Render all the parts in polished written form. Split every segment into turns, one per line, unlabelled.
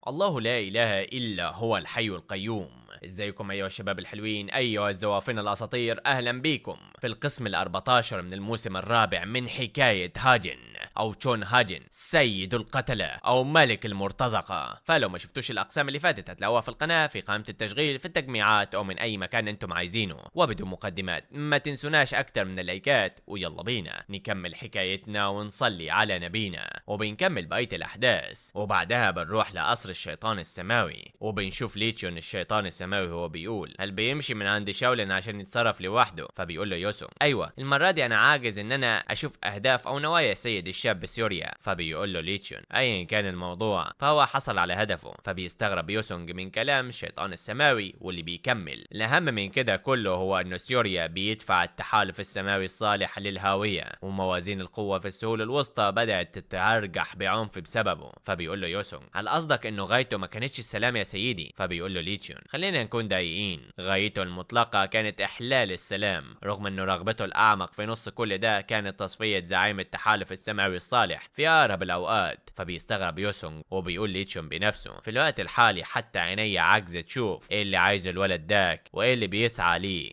الله لا إله إلا هو الحي القيوم. ازيكم أيها الشباب الحلوين، أيها الزوافين الأساطير، أهلا بيكم في القسم ال14 من الموسم الرابع من حكاية هاجن أو تشون هاجن، سيد القتلة أو ملك المرتزقة. فلو ما شفتوش الأقسام اللي فاتت هتلاقوها في القناة في قائمة التشغيل في التجميعات أو من أي مكان أنتم عايزينه. وبدون مقدمات ما تنسوناش أكتر من اللايكات، ويلا بينا نكمل حكايتنا ونصلي على نبينا. وبنكمل بقية الأحداث، وبعدها بنروح لقصر الشيطان السماوي وبنشوف ليتشون الشيطان السماوي هو بيقول هل بيمشي من عند شاولين عشان يتصرف لوحده. فبيقول له يوسون ايوه، المره دي انا عاجز ان انا اشوف اهداف او نوايا السيد الشاب سوريا. فبيقول له ليتشون ايا كان الموضوع فهو حصل على هدفه. فبيستغرب يوسونج من كلام الشيطان السماوي واللي بيكمل الاهم من كده كله هو ان سوريا بيدفع التحالف السماوي الصالح للهاويه، وموازين القوه في السهول الوسطى بدات تترجح بعنف بسببه. فبيقول له يوسونج هل قصدك انه غايته ما كانتش السلام يا سيدي؟ فبيقول له ليتشون خلينا نكون دقيقين، غايته المطلقة كانت إحلال السلام، رغم إنه رغبته الأعمق في نص كل ده كانت تصفية زعيم التحالف السماوي الصالح في أقرب الأوقات. فبيستغرب يوسونج وبيقول ليتشون بنفسه في الوقت الحالي حتى عيني عاجزة تشوف إيه اللي عايزه الولد داك وإيه اللي بيسعى ليه.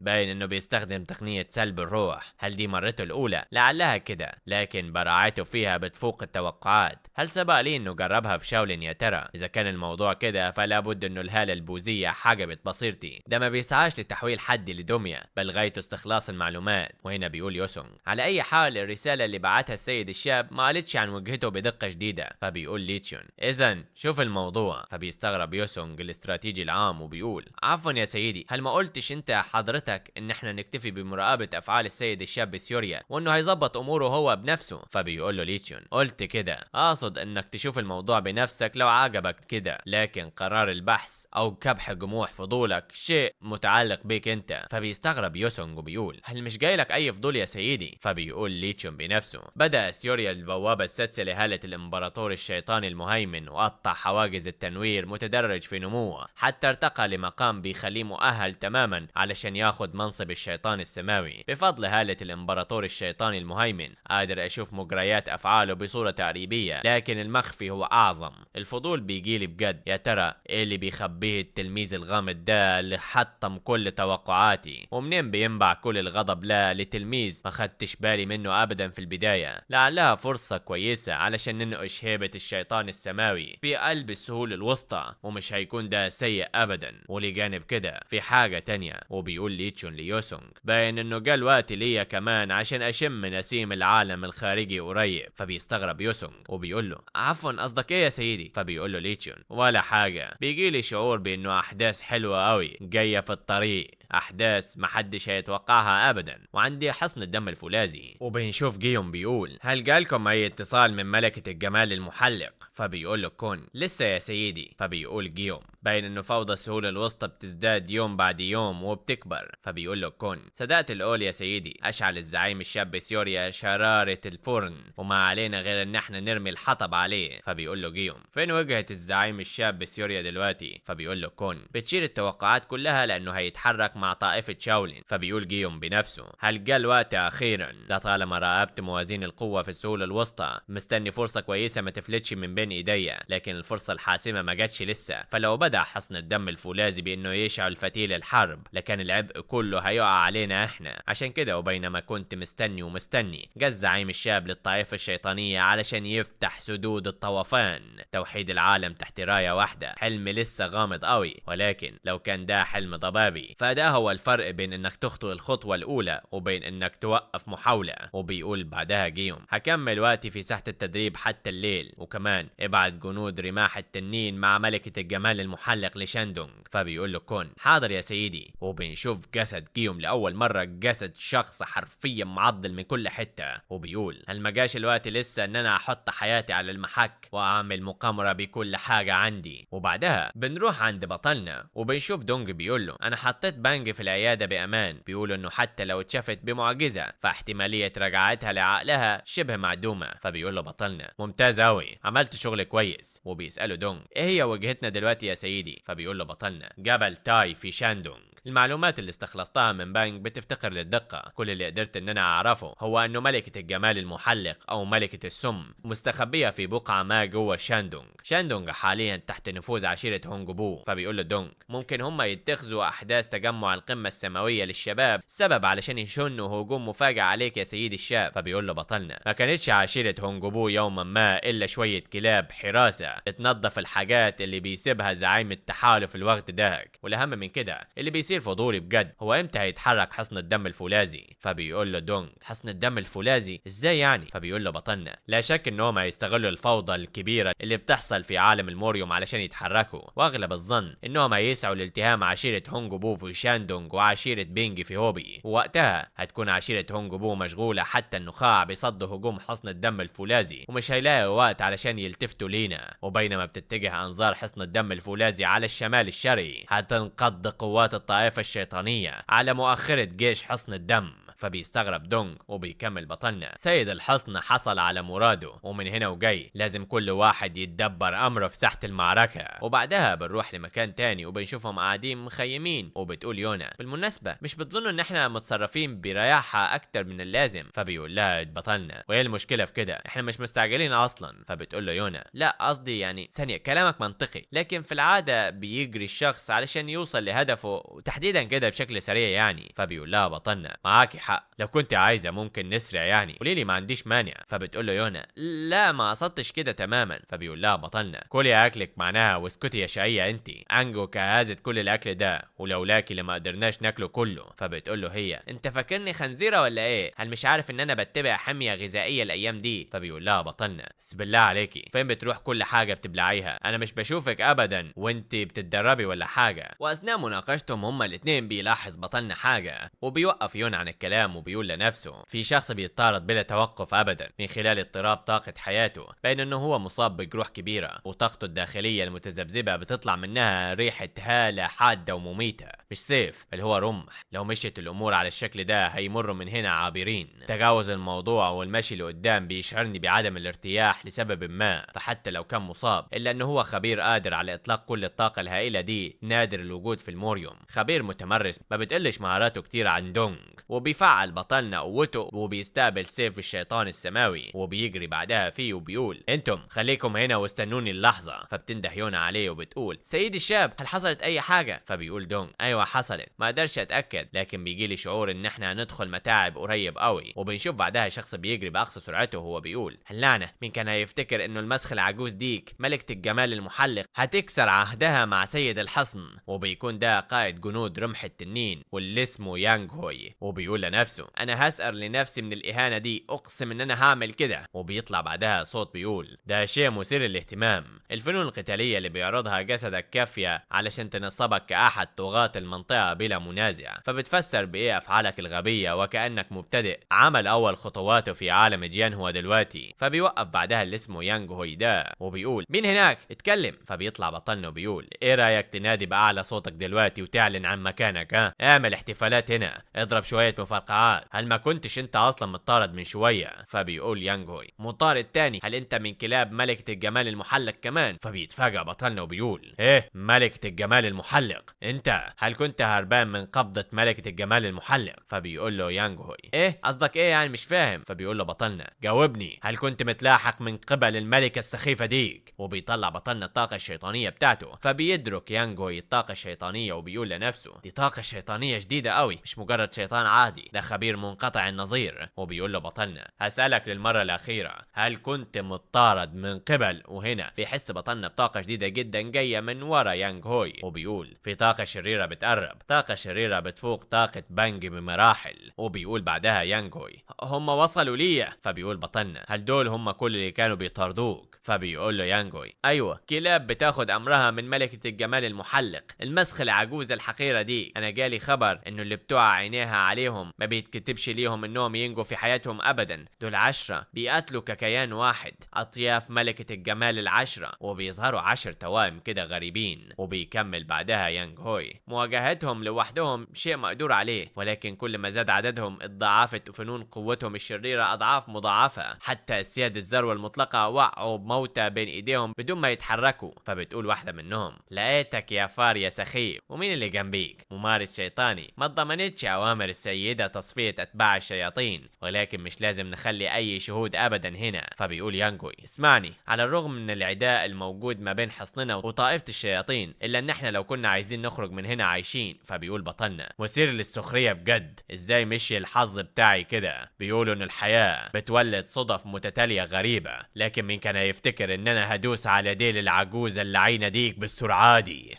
باين انه بيستخدم تقنية سلب الروح. هل دي مرته الاولى؟ لعلها كده، لكن براعته فيها بتفوق التوقعات. هل سبق لي انه جربها في شاولين يا ترى؟ اذا كان الموضوع كده فلا بد انه الهالة البوذية حجبت بصيرتي. ده ما بيسعاش لتحويل حد لدمية، بل غايته استخلاص المعلومات. وهنا بيقول يوسونج على اي حال الرسالة اللي بعتها السيد الشاب ما قالتش عن وجهته بدقة شديدة. فبيقول ليتشون اذا شوف الموضوع. فبيستغرب يوسونج الاستراتيجي العام وبيقول عفوا يا سيدي، هل ما قلتش انت حضرتك ان احنا نكتفي بمراقبة افعال السيد الشاب سيوريا وانه هيظبط اموره هو بنفسه؟ فبيقول له ليتشون قلت كده، اقصد انك تشوف الموضوع بنفسك لو عجبك كده، لكن قرار البحث او كبح جموح فضولك شيء متعلق بيك انت. فبيستغرب يوسونج وبيقول هل مش جاي لك اي فضول يا سيدي؟ فبيقول ليتشون بنفسه بدأ سيوريا البوابة السادسة لهالة الامبراطور الشيطاني المهيمن وقطع حواجز التنوير متدرج في نموه حتى ارتقى لمقام بيخليه مؤهل تماما علشان ياخد منصب الشيطان السماوي. بفضل هالة الامبراطور الشيطاني المهيمن قادر اشوف مجريات افعاله بصورة تقريبية، لكن المخفي هو اعظم. الفضول بيجيلي بجد، يا ترى ايه اللي بيخبيه التلميذ الغامض ده اللي حطم كل توقعاتي؟ ومنين بينبع كل الغضب لا لتلميذ ما خدتش بالي منه ابدا في البداية؟ لعلها فرصة كويسة علشان ننقش هيبة الشيطان السماوي في قلب السهول الوسطى، ومش هيكون ده سيء ابدا. ولجانب كده في حاجة تانية، وبيقول ليتشون ليوسونج باين انه جا الوقت ليا كمان عشان اشم نسيم العالم الخارجي قريب. فبيستغرب يوسونج وبيقول له عفوا قصدك ايه يا سيدي؟ فبيقول له ليتشون ولا حاجة، بيجيلي شعور بانه احداث حلوة قوي جاية في الطريق، احداث محدش هيتوقعها ابدا، وعندي حصن الدم الفولاذي. وبنشوف جيوم بيقول هل جالكم اي اتصال من ملكة الجمال المحلق؟ فبيقول له كون لسه يا سيدي. فبيقول جيوم باين انه فوضى السهولة الوسطى بتزداد يوم بعد يوم وبتكبر. فبيقول له كون صدقت القول يا سيدي، اشعل الزعيم الشاب سيوريا شرارة الفرن وما علينا غير ان احنا نرمي الحطب عليه. فبيقول له جيوم فين وجهة الزعيم الشاب سيوريا دلوقتي؟ فبيقول له كون بتشير التوقعات كلها لانه هيتحرك مع طائفة شاولين. فبيقول جيوم بنفسه هل جاء الوقت اخيرا؟ ده طالما راقبت موازين القوة في السهول الوسطى مستني فرصة كويسة ما تفلتش من بين ايديا، لكن الفرصة الحاسمة ما جاتش لسه. فلو بدأ حصن الدم الفولاذي بانه يشعل فتيل الحرب لكان العبء كله هيقع علينا احنا. عشان كده وبينما كنت مستني جه الزعيم الشاب للطائفة الشيطانية علشان يفتح سدود الطوفان، توحيد العالم تحت راية واحدة. حلم لسه غامض قوي، ولكن لو كان ده حلم ضبابي فده هو الفرق بين انك تخطو الخطوة الاولى وبين انك توقف محاولة. وبيقول بعدها جيوم هكمل وقتي في ساحة التدريب حتى الليل، وكمان ابعت جنود رماح التنين مع ملكة الجمال المحلق لشاندونج. فبيقول له كون حاضر يا سيدي. وبنشوف جسد جيوم لأول مرة، جسد شخص حرفيا معضل من كل حتة. وبيقول هل ما جاش الوقت لسه ان انا احط حياتي على المحك واعمل مقامرة بكل حاجة عندي؟ وبعدها بنروح عند بطلنا وبنشوف دونج بيقول له انا حطيت بانج في العيادة بامان، بيقول انه حتى لو اتشافت بمعجزة فاحتمالية رجعتها لعقلها شبه معدومة. فبيقول له بطلنا ممتاز اوي، عملت شغل كويس. وبيسأله دونج ايه هي وجهتنا دلوقتي يا سيدي؟ سيدي؟ فبيقول له بطلنا جبل تاي في شاندونغ. المعلومات اللي استخلصتها من بانج بتفتقر للدقة، كل اللي قدرت ان انا اعرفه هو انه ملكة الجمال المحلق او ملكة السم مستخبية في بقعة ما جوه شاندونغ. شاندونغ حاليا تحت نفوذ عشيرة هونج بو. فبيقول له دونغ ممكن هم يتخذوا احداث تجمع القمة السماوية للشباب سبب علشان يشنوا هجوم مفاجئ عليك يا سيدي الشاب. فبيقول له بطلنا ما كانتش عشيرة هونج بو يوما ما الا شوية كلاب حراسة تنظف الحاجات اللي بيسيبها زعيم التحالف الوقت داك، والاهم من كده اللي بيصير فضولي بجد هو امتى هيتحرك حصن الدم الفولاذي. فبيقول له دونغ حصن الدم الفولاذي ازاي يعني؟ فبيقول له بطلنا لا شك انهم هيستغلوا الفوضى الكبيرة اللي بتحصل في عالم الموريوم علشان يتحركوا، واغلب الظن انهم هيسعوا لالتهام عشيرة هونج بو في شاندونغ وعشيرة بينج في هوبي، ووقتها هتكون عشيرة هونج بو مشغولة حتى النخاع بصد هجوم حصن الدم الفولاذي ومش هيلاقوا وقت علشان يلتفتوا لينا. وبينما بتتجه انظار حصن الدم الفولاذي على الشمال الشرقي هتنقض قوات الطائفة الشيطانية على مؤخرة جيش حصن الدم. فبيستغرب دونغ وبيكمل بطلنا سيد الحصن حصل على مراده ومن هنا وجاي لازم كل واحد يتدبر امره في ساحة المعركة. وبعدها بنروح لمكان تاني وبنشوفهم قاعدين مخيمين. وبتقول يونا بالمناسبة مش بتظنوا ان احنا متصرفين برياحة اكتر من اللازم؟ فبيقول لها بطلنا وايه المشكلة في كده؟ احنا مش مستعجلين اصلا. فبتقول له يونا لا قصدي يعني ثانية كلامك منطقي لكن في العادة بيجري الشخص علشان يوصل لهدفه وتحديدا كده بشكل سريع يعني. فبيقول لها بطلنا معاكي حق لو كنت عايزة ممكن نسرع يعني قوليلي ما عنديش مانع. فبتقول له يونا لا ما قصدتش كده تماما. فبيقول لها بطلنا كلي اكلك معناها واسكتي يا شقية انتي انجو كهازت كل الاكل ده ولولاكي لما قدرناش ناكله كله. فبتقول له هي انت فاكرني خنزيرة ولا ايه؟ هل مش عارف ان انا بتبع حمية غذائية الايام دي؟ فبيقول لها بطلنا بس بالله عليكي فين بتروح كل حاجة بتبلعيها؟ انا مش بشوفك ابدا وانتي بتتدربي ولا حاجة. واثناء مناقشتهم هما الاتنين بيلاحظ بطلنا حاجة وبيوقف يون عن الكلام وبيقول لنفسه في شخص بيتطارد بلا توقف ابدا من خلال اضطراب طاقة حياته بين انه هو مصاب بجروح كبيرة وطاقته الداخلية المتذبذبة بتطلع منها ريحة هالة حادة ومميتة مش سيف بل هو رمح. لو مشيت الامور على الشكل ده هيمروا من هنا عابرين. تجاوز الموضوع والمشي لقدام بيشعرني بعدم الارتياح لسبب ما، فحتى لو كان مصاب الا انه هو خبير قادر على اطلاق كل الطاقة الهائلة دي نادر الوجود في الموريوم. خبير متمرس ما بتقلش مهاراته كتير عن دونغ وبيفعل بطلنا قوته وبيستقبل سيف الشيطان السماوي وبيجري بعدها فيه وبيقول انتم خليكم هنا واستنوني اللحظة. فبتنده يونا عليه وبتقول سيدي الشاب هل حصلت اي حاجة؟ فبيقول دونغ ايوه حصلت ما اقدرش اتاكد لكن بيجيلي شعور ان احنا هندخل متاعب قريب قوي. وبنشوف بعدها شخص بيجري باقصى سرعته وهو بيقول هاللعنة مين كان هيفتكر انه المسخ العجوز ديك ملكة الجمال المحلق هتكسر عهدها مع سيد الحصن. وبيكون ده قائد جنود رمح التنين واللي اسمه يانغ هوي وبيقول لنفسه انا هسأر لنفسي من الاهانة دي اقسم ان انا هعمل كده. وبيطلع بعدها صوت بيقول ده شيء مثير للاهتمام الفنون القتالية اللي بيعرضها جسدك كافية علشان تنصبك كأحد طغاة المنطقة بلا منازع. فبتفسر بايه افعالك الغبية وكأنك مبتدئ عمل اول خطواته في عالم جيان هو دلوقتي. فبيوقف بعدها اللي اسمه يانغ هوي ده وبيقول مين هناك اتكلم. فبيطلع بطلنا وبيقول ايه رايك تنادي باعلى صوتك دلوقتي وتعلن عن مكانك؟ ها اعمل احتفالات هنا اضرب شوية مفرقعات هل ما كنتش انت اصلا مطارد من شوية؟ فبيقول يانغ هوي مطارد تاني هل انت من كلاب ملكة الجمال المحلق كمان؟ فبيتفاجأ بطلنا وبيقول ايه ملكة الجمال المحلق؟ انت هل كنت هربان من قبضة ملكة الجمال المحلق؟ فبيقول له يانغ هوي ايه قصدك ايه يعني مش فاهم؟ فبيقول له بطلنا جاوبني هل كنت متلاحق من قبل الملكة السخيفة ديك؟ وبيطلع بطلنا الطاقة الشيطانية بتاعته. فبيدرك يانغ هوي الطاقة الشيطانية وبيقول لنفسه دي طاقة شيطانية جديدة قوي مش مجرد شيطان عادي ده خبير منقطع النظير. وبيقول له بطلنا هسألك للمرة الأخيرة هل كنت مطارد من قبل؟ وهنا بيحس بطلنا بطاقة جديدة جدا جاية من ورا يانغ هوي وبيقول في طاقة شريرة بتقرب طاقة شريرة بتفوق طاقة بانج بمراحل. وبيقول بعدها يانغ هوي هم وصلوا ليا. فبيقول بطلنا هل دول هم كل اللي كانوا بيطاردوك؟ فبيقول له يانغ هوي ايوه كلاب بتاخد امرها من ملكة الجمال المحلق المسخ العجوز الحقيرة دي. انا جالي خبر انه اللي بتوع عينيها عليهم ما بيتكتبش ليهم انهم ينجوا في حياتهم ابدا. دول 10 بيقاتلوا ككيان واحد، اطياف ملكة الجمال ال10، وبيظهروا 10 توائم كده غريبين. وبيكمل بعدها يانغ هوي. مواجهتهم لوحدهم شيء مقدور عليه، ولكن كل ما زاد عددهم اتضاعفت فنون قوتهم الشريرة اضعاف مضاعفة. حتى السياد الذروة المطلقة وقعوا بموتى بين ايديهم بدون ما يتحركوا. فبتقول واحدة منهم: لقيتك يا فار يا سخيف، ومين اللي جنبيك؟ ممارس شيطاني. ما ضمنتش اوامر السيدة تصفية اتباع الشياطين، ولكن مش لازم نخلي اي شهود ابدا هنا. فبيقول يانغوي: اسمعني، على الرغم من العداء الموجود ما بين حصننا وطائفة الشياطين، الا ان احنا لو كنا عايزين نخرج من هنا عايشين. فبيقول بطلنا: مثير للسخرية بجد، ازاي مشي الحظ بتاعي كده؟ بيقولوا ان الحياة بتولد صدف متتالية غريبة، لكن مين كان هيفتكر ان انا هدوس على ديل العجوزة اللعينة ديك بالسرعة دي؟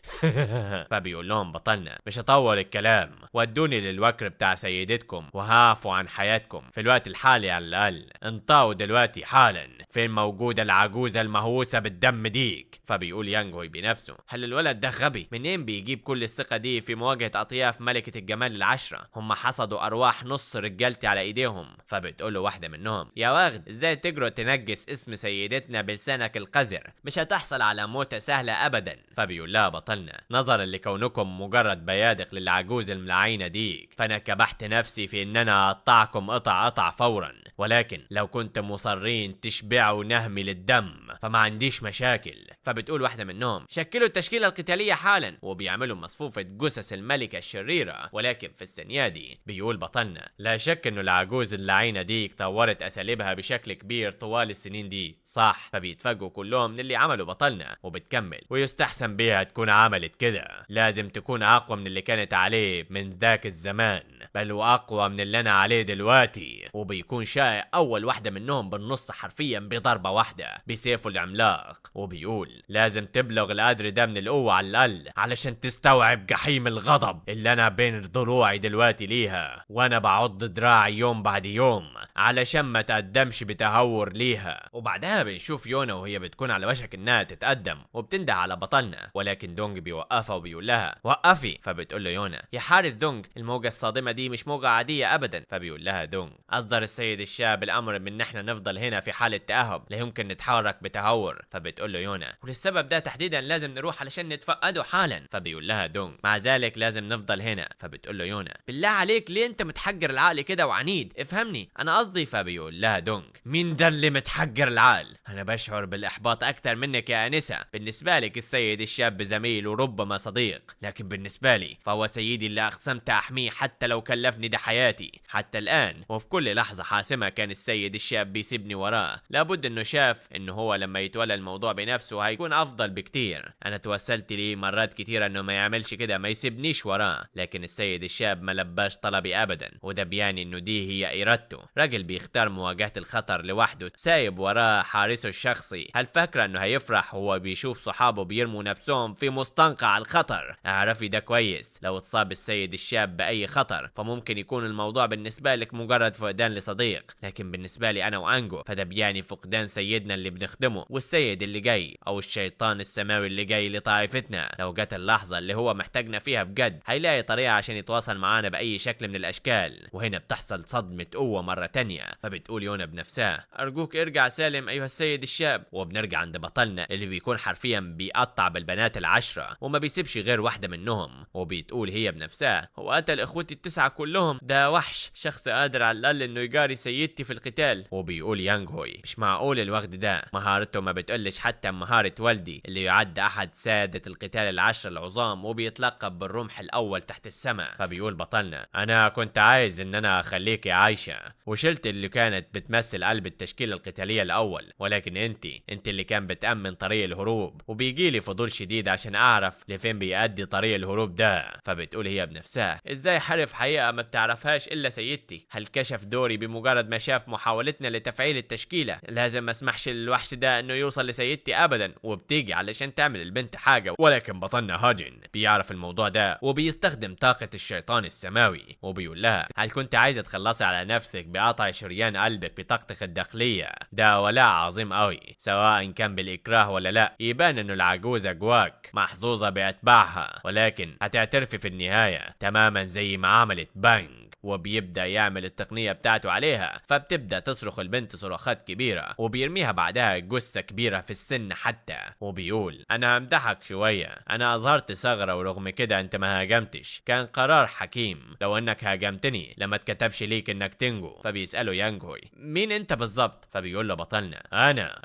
فبيقول لهم بطلنا: مش هطول الكلام، ودوني للوكر بتاع سيدتكم وهعفوا عن حياتكم في الوقت الحالي على الاقل. انطقوا دلوقتي حالا، فين موجودة العجوزة المهووسة بالدم ديك؟ فبيقول يانغوي بنفسه: هل الولد ده غبي؟ منين بيجيب كل الثقة دي في مواجهة اطياف ملكة الجمال ال10؟ هم حصدوا ارواح نص رجالتي على ايديهم. فبتقول له واحدة منهم: يا واغد، ازاي تجرؤ تنجس اسم سيدتنا بلسانك القذر؟ مش هتحصل على موتة سهلة ابدا. فبيقول لها بطلنا: نظرا لكونكم مجرد بيادق للعجوز الملعينة ديك، فانا كبحت نفسي في ان انا اقطعكم قطع فورا، ولكن لو كنت مصرين تشبعوا نهمي للدم فما عنديش مشاكل. فبتقول واحدة منهم: شكلوا التشكيلة القتالية حالا. وبيعملوا مصفوفة جثث الملكة الشريرة. ولكن في الثانية دي بيقول بطلنا: لا شك انه العجوز اللعينة ديك طورت اساليبها بشكل كبير طوال السنين دي، صح؟ فبيتفاجئوا كلهم من اللي عملوا بطلنا. وبتكمل: ويستحسن بيها تكون عملت كده، لازم تكون اقوى من اللي كانت عليه من ذاك الزمان، بل واقوى من اللي انا عليه دلوقتي. وبيكون شائع اول واحدة منهم بالنص حرفيا بضربة واحدة بسيفه العملاق. وبيقول: لازم تبلغ القدر ده من القوة على الاقل علشان تستوعب جحيم الغضب اللي انا بين ضلوعي دلوقتي ليها، وانا بعض دراعي يوم بعد يوم علشان ما تقدمش بتهور ليها. وبعدها بنشوف يونا وهي بتكون على وشك انها تتقدم وبتنده على بطلنا، ولكن دونج بيوقفها وبيقول لها: وقفي. فبتقول له يونا: يا حارس دونج، الموجة الصادمة دي مش موجة عادية ابدا. فبيقول لها دونج: اصدر السيد الشاب الامر بان احنا نفضل هنا في حالة تأهب، لا يمكن نتحرك بتهور. فبتقول له يونا: وللسبب ده تحديدا لازم نروح علشان نتفقده حالا. فبيقول لها دونج: مع ذلك لازم نفضل هنا. فبتقول له يونا: بالله عليك ليه انت متحجر العقل كده وعنيد؟ افهمني انا قصدي. فبيقول لها دونج: مين ده اللي متحجر العقل؟ انا بشعر بالاحباط اكتر منك يا انسة. بالنسبة لك السيد الشاب زميل وربما صديق، لكن بالنسبة لي فهو سيدي اللي اقسمت احميه حتى لو كلفني ده حياتي. حتى الان وفي كل لحظة حاسمة كان السيد الشاب بيسيبني وراه. لابد انه شاف انه هو لما يتولى الموضوع بنفسه هيكون افضل بكتير. انا توسلت ليه مرات كتيرة انه ما يعملش كده، ما يسيبنيش وراه، لكن السيد الشاب ما لباش طلبي ابدا. وده بيعني انه دي هي ارادته. راجل بيختار مواجهة الخطر لوحده، سايب وراه حارسه الشخصي. هل فاكرة انه هيفرح هو بيشوف صحابه بيرموا نفسهم في مستنقع الخطر؟ اعرفي ده كويس، لو اتصاب السيد الشاب باي خطر فممكن يكون الموضوع بالنسبة لك مجرد فقدان لصديق، لكن بالنسبة لي انا وانجو فده بيعني فقدان سيدنا اللي بنخدمه، والسيد اللي جاي او الشيطان السماوي اللي جاي لطائفتنا. لو جت اللحظة اللي هو محتاجنا فيها بجد هيلاقي طريقة عشان يتواصل معانا باي شكل من الاشكال. وهنا بتحصل صدمة قوة مرة تانية. فبتقول يونا بنفسها: ارجوك ارجع سالم ايها السيد الشاب. وبنرجع عند بطلنا اللي بيكون حرفيا بيقطع بالبنات ال10 وما بيسيبش غير واحدة منهم. وبتقول هي بنفسها: هو قتل اخوتي ال9 كلهم، ده وحش، شخص قادر على الاقل انه يجاري سيدتي في القتال. وبيقول يانغ هوي: مش معقول الوقت ده مهارته ما بتقلش حتى مهارة والدي اللي يعد احد سادة القتال ال10 العظام وبيتلقب بالرمح الاول تحت السماء. فبيقول بطلنا: انا كنت عايز ان انا اخليكي عايشة وشلت اللي كانت بتمثل قلب التشكيلة القتالية الاول، ولكن انت اللي كان بتأمن طريق الهروب، وبيجي لي فضول شديد عشان اعرف لفين بيؤدي طريق الهروب ده. فبتقول هي بنفسها: ازاي حرف حقيقة ما بتعرفهاش الا سيدتي؟ هل كشف دوري بمجرد ما شاف محاولتنا لتفعيل التشكيلة؟ لازم ما اسمحش للوحش ده انه يوصل لسيدتي ابدا. وبتيجي علشان تعمل البنت حاجة، ولكن بطلنا هاجن بيعرف الموضوع ده وبيستخدم طاقة الشيطان السماوي. وبيقول لها: هل كنت عايزة تخلصي على نفسك بقطع شريان قلبك بطاقتك الداخلية؟ ده ولاء عظيم قوي، سواء كان بالاكراه ولا لا. يبان انه العجوزة جواك محظوظة باتباعها، ولكن هتعترفي في النهاية تماما زي ما عملت بانج. وبيبدأ يعمل التقنية بتاعته عليها، فبتبدأ تصرخ البنت صراخات كبيرة، وبيرميها بعدها جثة كبيرة في السن حتى، وبيقول أنا همدحك شوية، أنا أظهرت ثغرة ورغم كده أنت ما هاجمتش، كان قرار حكيم، لو إنك هاجمتني لما اتكتبش ليك إنك تنجو. فبيسأله يانج هوي مين أنت بالظبط؟ فبيقول له بطلنا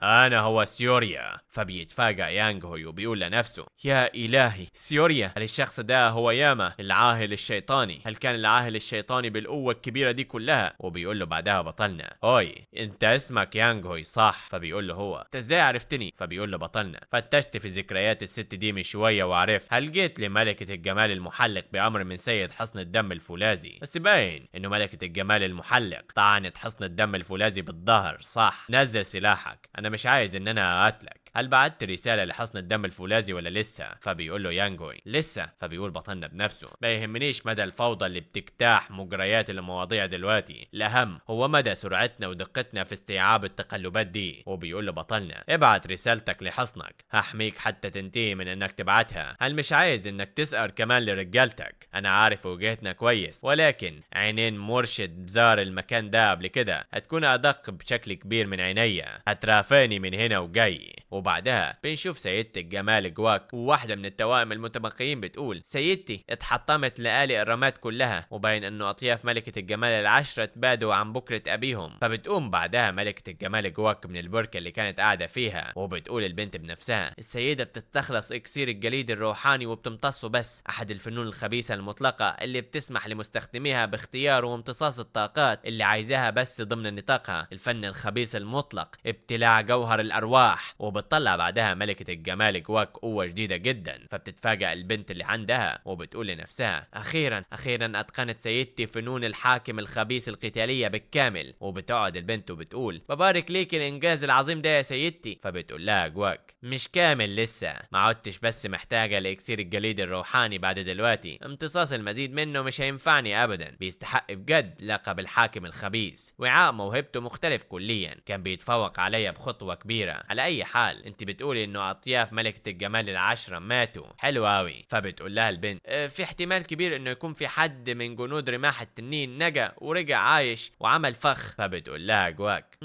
أنا هو سيوريا. فبيتفاجأ يانج هوي وبيقول لنفسه يا إلهي، سيوريا، هل الشخص ده هو ياما العاهل الشيطاني؟ هل كان العاهل الشيطاني بالقوة الكبيرة دي كلها؟ وبيقول له بعدها بطلنا هوي انت اسمك يانج هوي صح؟ فبيقول له هو انت ازاي عرفتني؟ فبيقول له بطلنا فتشت في ذكريات الست دي من شوية وعرفت، هل جيت لملكة الجمال المحلق بأمر من سيد حصن الدم الفولاذي؟ بس باين انه ملكة الجمال المحلق طعنت حصن الدم الفولاذي بالظهر صح؟ نزل سلاحك، انا مش عايز ان انا اقتلك. هل بعت رسالة لحصن الدم الفولاذي ولا لسه؟ فبيقول له يانجوي لسه. فبيقول بطلنا بنفسه ما يهمنيش مدى الفوضى اللي بتجتاح مجريات المواضيع دلوقتي، الأهم هو مدى سرعتنا ودقتنا في استيعاب التقلبات دي. وبيقول له بطلنا ابعت رسالتك لحصنك، هحميك حتى تنتهي من انك تبعتها. هل مش عايز انك تسأر كمان لرجالتك؟ انا عارف وجهتنا كويس، ولكن عينين مرشد زار المكان ده قبل كده هتكون ادق بشكل كبير من عينيا، هترافقني من هنا وجاي. وبعدها بنشوف سيدة الجمال جواك وواحدة من التوائم المتبقيين بتقول سيدتي اتحطمت لآلئ الرماد كلها، وباين انه اطياف ملكة الجمال العشرة تبادوا عن بكرة ابيهم. فبتقوم بعدها ملكة الجمال جواك من البركة اللي كانت قاعدة فيها، وبتقول البنت بنفسها السيدة بتستخلص اكسير الجليد الروحاني وبتمتصه، بس احد الفنون الخبيثة المطلقة اللي بتسمح لمستخدميها باختيار وامتصاص الطاقات اللي عايزاها بس ضمن نطاقها، الفن الخبيث المطلق ابتلاع جوهر الارواح. وبتطلع بعدها ملكة الجمال جواك قوة جديدة جدا، فبتتفاجأ البنت اللي عندها وبتقول لنفسها اخيرا اتقنت سيدتي فنون الحاكم الخبيث القتالية بالكامل. وبتقعد البنت وبتقول ببارك ليك الانجاز العظيم ده يا سيدتي. فبتقول لها جواك مش كامل لسه، ما عدتش بس محتاجة لاكسير الجليد الروحاني، بعد دلوقتي امتصاص المزيد منه مش هينفعني ابدا، بيستحق بجد لقب الحاكم الخبيث. وعاء موهبته مختلف كليا، كان بيتفوق عليا بخطوة كبيرة. على اي حال انت بتقولي انه اطياف ملكة الجمال العشرة ماتوا، حلو اوي. فبتقول لها البنت في احتمال كبير انه يكون في حد من جنود رماح التنين نجا ورجع عايش وعمل فخ. فبتقول لها جواك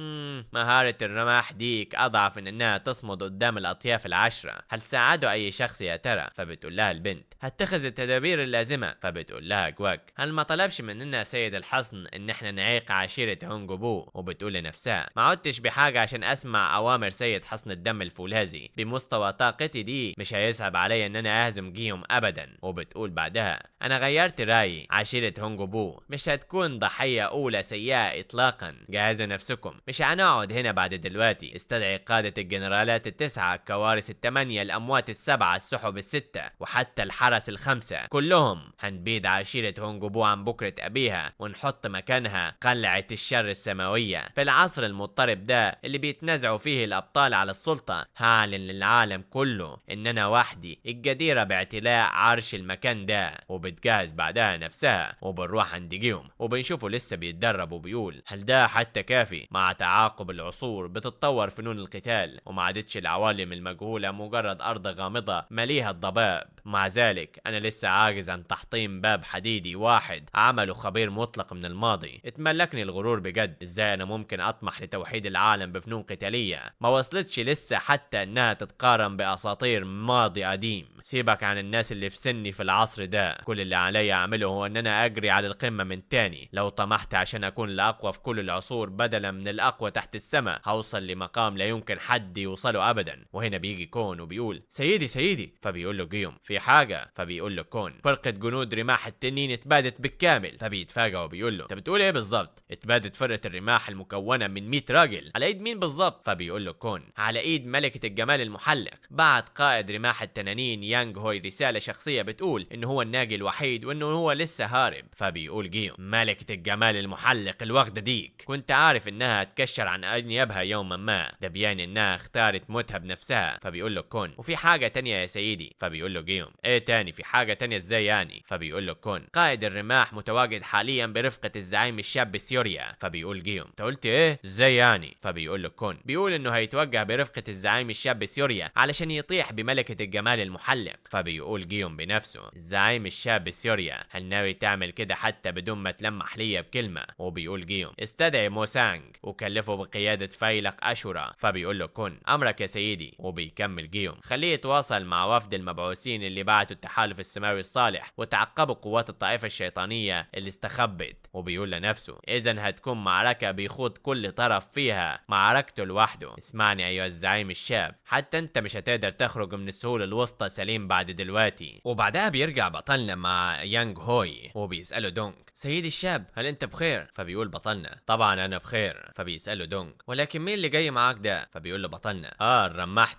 مهارة الرماح ديك اضعف من انها تصمد قدام الاطياف العشرة، هل ساعدوا اي شخص يا ترى؟ فبتقول لها البنت هتخذ التدابير اللازمة. فبتقول لها جواك هل ما طلبش مننا سيد الحصن ان احنا نعيق عشيرة هونجبو؟ وبتقول لنفسها ما عدتش بحاجة عشان اسمع اوامر سيد حصن الدم الفولاذي، بمستوى طاقتي دي مش هيصعب علي ان انا اهزم جيهم ابدا. وبتقول بعدها انا غيرت رايي، عشيرة هونجبو مش هتكون ضحية اولى سيئة اطلاقا، جهزوا نفسكم، مش هنقعد هنا بعد دلوقتي، استدعي قادة الجنرالات التسعة، الكوارث الثمانية، الاموات السبعة، السحب الستة، وحتى الحرس الخمسة، كلهم هنبيد عشيرة هونجبو عن بكرة ابيها ونحط مكانها قلعة الشر السماوية. في العصر المضطرب ده اللي بيتنازعوا فيه الابطال على السلطة، هعلن للعالم كله ان انا وحدي الجديرة باعتلاء عرش المكان ده. وبتجهز بعدها نفسها وبنروح عند جيهم وبنشوفه لسه بيتدرب، وبيقول هل ده حتى كافي؟ مع تعاقب العصور بتتطور فنون القتال، وما عادتش العوالم المجهولة مجرد ارض غامضة مليها الضباب. مع ذلك انا لسه عاجز عن تحطيم باب حديدي واحد عمله خبير مطلق من الماضي. اتملكني الغرور بجد، ازاي انا ممكن اطمح لتوحيد العالم بفنون قتالية ما وصلتش لسه حتى انها تتقارن باساطير ماضي قديم؟ سيبك عن الناس اللي في سني في العصر ده، كل اللي علي اعمله هو ان انا اجري على القمة من تاني. لو طمحت عشان اكون الاقوى في كل العصور بدلا من الاقوى تحت السماء، هوصل لمقام لا يمكن حد يوصله ابدا. وهنا بيجي كون وبيقول سيدي. فبيقول له جيوم في حاجة؟ فبيقول له كون فرقة جنود رماح التنين اتبادت بالكامل. فبيتفاجئ وبيقول له انت بتقول ايه بالظبط؟ اتبادت فرقة الرماح المكونة من 100 راجل على ايد مين بالظبط؟ فبيقول له كون على ايد ملكة الجمال المحلق. بعت قائد رماح التنانين يانج هوي رسالة شخصية بتقول انه هو الناجي الوحيد وانه هو لسه هارب. فبيقول جيوم ملكة الجمال المحلق الوغدة ديك كنت عارف انها تكشر عن انيابها يوما ما، ده بيان انها اختارت موتها بنفسها. فبيقول له كون وفي حاجة تانية يا سيدي. فبيقول له جيوم جيوم ايه تاني، في حاجة تانية ازاي يعني؟ فبيقول له كون قائد الرماح متواجد حاليا برفقة الزعيم الشاب سيوريا. فبيقول جيوم انت قلت ايه ازاي يعني؟ فبيقول له كون بيقول انه هيتوجه برفقة الزعيم الشاب سيوريا علشان يطيح بملكة الجمال المحلق. فبيقول جيوم بنفسه الزعيم الشاب سيوريا هل ناوي تعمل كده حتى بدون ما تلمح ليا بكلمة؟ وبيقول جيوم استدعي موسانج وكلفه بقيادة فيلق أشورا. فبيقول له كون أمرك يا سيدي. وبيكمل جيوم خليه يتواصل مع وفد المبعوثين اللي بعتوا التحالف السماوي الصالح وتعقبوا قوات الطائفة الشيطانية اللي استخبت. وبيقول لنفسه إذا هتكون معركة بيخوض كل طرف فيها معركته لوحده. اسمعني أيها الزعيم الشاب، حتى أنت مش هتقدر تخرج من السهول الوسطى سليم بعد دلوقتي. وبعدها بيرجع بطلنا مع يانغ هوي وبيسأله دونغ سيدي الشاب هل انت بخير؟ فبيقول بطلنا طبعا انا بخير. فبيسأله دونغ ولكن مين اللي جاي معاك ده؟ فبيقول له بطلنا الرماح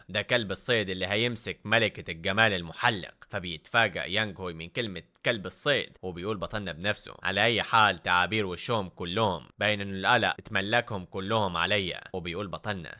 ده كلب الصيد اللي هيمسك ملكة الجمال المحلق. فبيتفاجأ يانغ هوي من كلمة كلب الصيد وبيقول بطلنا بنفسه على اي حال تعابير وشهم كلهم باين ان القلق اتملكهم كلهم عليا. وبيقول بطلنا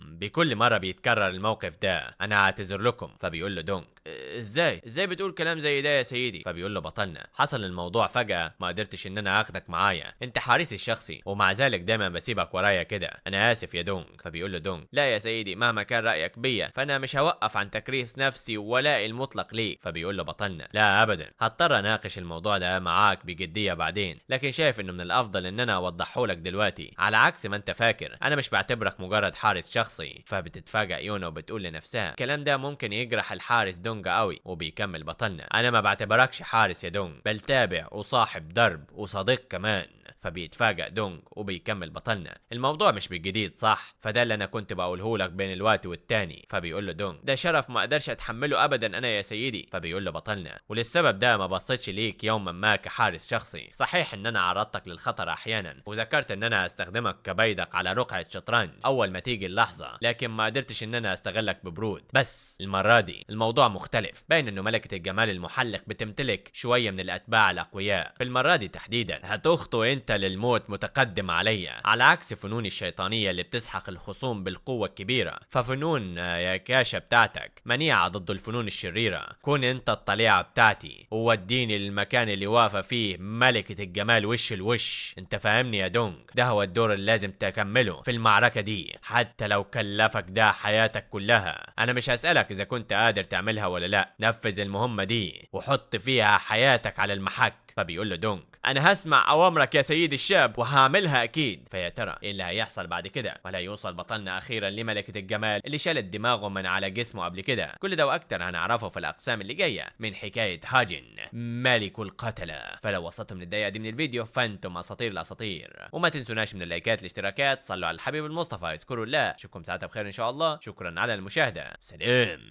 بكل مرة بيتكرر الموقف ده انا اعتذر لكم. فبيقول له دونغ ازاي بتقول كلام زي ده يا سيدي؟ فبيقول له بطلنا حصل الموضوع فجأة ما قدرتش ان انا اخدك معايا، انت حارسي الشخصي ومع ذلك دايما بسيبك ورايا كده، انا اسف يا دونغ. فبيقول له دونغ لا يا سيدي مهما كان رايك بيا فانا مش هوقف عن تكريس نفسي وولائي المطلق ليك. فبيقول له بطلنا لا ابدا هضطر اناقش الموضوع ده معاك بجديه بعدين، لكن شايف انه من الافضل ان انا اوضحه لك دلوقتي على عكس ما انت فاكر انا مش بعتبرك مجرد حارس شخصي. فبتتفاجئ يونا وبتقول لنفسها الكلام ده ممكن يجرح الحارس دونغ قوي. وبيكمل بطلنا انا ما بعتبركش حارس يا دونغ بل تابع وصاحب درب وصديق كمان. فبيتفاجئ دونغ وبيكمل بطلنا الموضوع مش بالجديد صح؟ فده اللي انا كنت بقوله لك بين الوقت والتاني. فبيقول له دونغ ده شرف ما اقدرش اتحمله ابدا انا يا سيدي. فبيقول له بطلنا وللسبب ده ما بصيتش ليك يوما ما كحارس شخصي. صحيح ان انا عرضتك للخطر احيانا وذكرت ان انا استخدمك كبيدق على رقعة شطرنج اول ما تيجي اللحظة، لكن ما قدرتش ان انا استغلك ببرود. بس المرة دي الموضوع مختلف، باين انه ملكة الجمال المحلق بتمتلك شوية من الاتباع الاقوياء. في المرة دي تحديدا هتخطو انت للموت متقدم عليا على عكس فنون الشيطانية اللي بتسحق الخصوم بالقوة الكبيرة. ففنون يا كاشا بتاعتك منيعة ضد الفنون الشريرة، كون انت الطليعة بتاعتي ووديني للمكان اللي واقفة فيه ملكة الجمال وش الوش. انت فاهمني يا دونغ؟ ده هو الدور اللي لازم تكمله في المعركة دي حتى لو كلفك ده حياتك كلها. انا مش هسألك اذا كنت قادر تعملها ولا لا، نفذ المهمة دي وحط فيها حياتك على المحك. فبيقول له دونغ انا هسمع اوامرك يا سيدي الشاب وهعملها اكيد. فيا ترى ايه اللي هيحصل بعد كده؟ ولا يوصل بطلنا اخيرا لملكة الجمال اللي شالت دماغه من على جسمه قبل كده؟ كل ده واكتر هنعرفه في الاقسام اللي جايه من حكاية هاجن ملك القتلة. فلو وصلتم للدقيقة دي من الفيديو فانتم اساطير الاساطير، وما تنسوناش من اللايكات الاشتراكات، صلوا على الحبيب المصطفى، اذكروا الله. اشوفكم ساعتها بخير ان شاء الله. شكرا على المشاهدة، سلام.